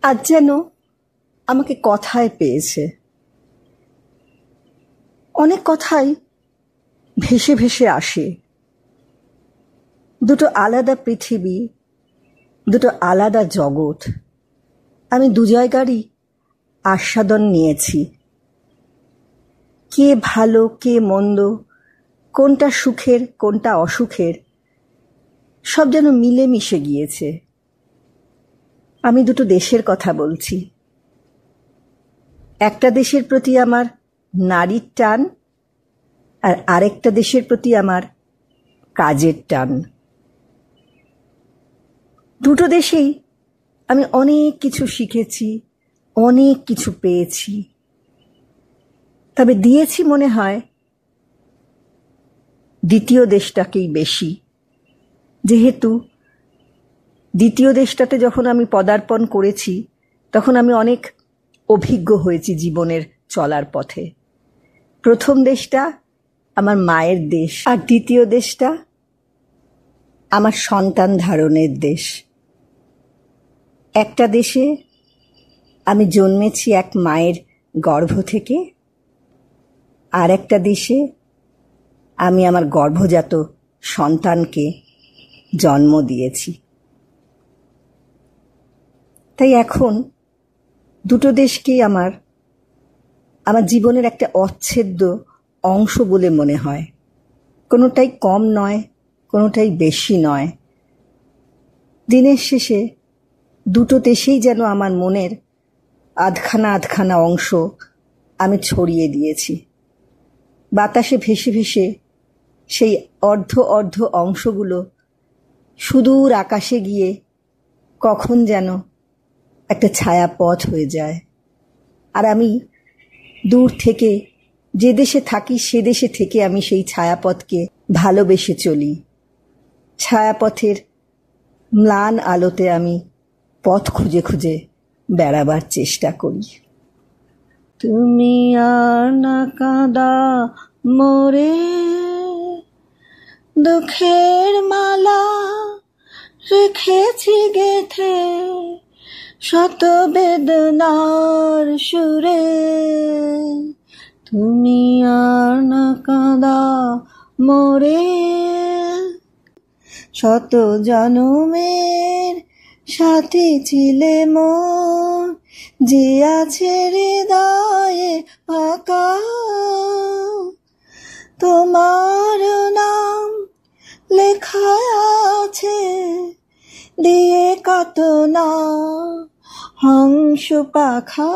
আজ যেন আমাকে কথায় পেয়েছে। অনেক কথাই ভেসে ভেসে আসে। দুটো আলাদা পৃথিবী, দুটো আলাদা জগৎ। আমি দু জায়গারই আস্বাদন নিয়েছি। কে ভালো কে মন্দ, কোনটা সুখের কোনটা অসুখের, সব যেন মিলে মিশে গিয়েছে। আমি দুটো দেশের কথা বলছি। একটা দেশের প্রতি আমার নারীর টান, আর আরেকটা দেশের প্রতি আমার কাজের টান। দুটো দেশেই আমি অনেক কিছু শিখেছি, অনেক কিছু পেয়েছি। তবে দিয়েছি মনে হয় দ্বিতীয় দেশটাকেই বেশি, যেহেতু দ্বিতীয় দেশটাতে যখন আমি পদার্পণ করেছি তখন আমি অনেক অভিজ্ঞ হয়েছি জীবনের চলার পথে। প্রথম দেশটা আমার মায়ের দেশ, আর দ্বিতীয় দেশটা আমার সন্তান ধারণের দেশ। একটা দেশে আমি জন্মেছি এক মায়ের গর্ভ থেকে, আর একটা দেশে আমি আমার গর্ভজাত সন্তানকে জন্ম দিয়েছি। তাই এখন দুটো দেশকেই আমার জীবনের একটা অচ্ছেদ্য অংশ বলে মনে হয়। কোনোটাই কম নয়, কোনোটাই বেশি নয়। দিনের শেষে দুটো দেশেই যেন আমার মনের আধখানা আধখানা অংশ আমি ছড়িয়ে দিয়েছি। বাতাসে ভেসে ভেসে সেই অর্ধ অর্ধ অংশগুলো সুদূর আকাশে গিয়ে কখন যেন একটা ছায়াপথ হয়ে যায়। আর আমি দূর থেকে যে দেশে থাকি সে দেশে থেকে আমি সেই ছায়াপথকে ভালোবেসে চলি। ছায়াপথের ম্লান আলোতে আমি পথ খুঁজে খুঁজে বেড়াবার চেষ্টা করি। তুমি আর না কাঁদা মোরে, দুঃখের মালা রেখেছি গেথে শত বেদনার সুরে। তুমি আর না কাঁদা মোরে, শত জনমের সাথী ছিলে মোর, যে আছে হৃদয়ে আঁকা। তোমার নাম লেখা আছে দিয়ে কত না হংস পাখা।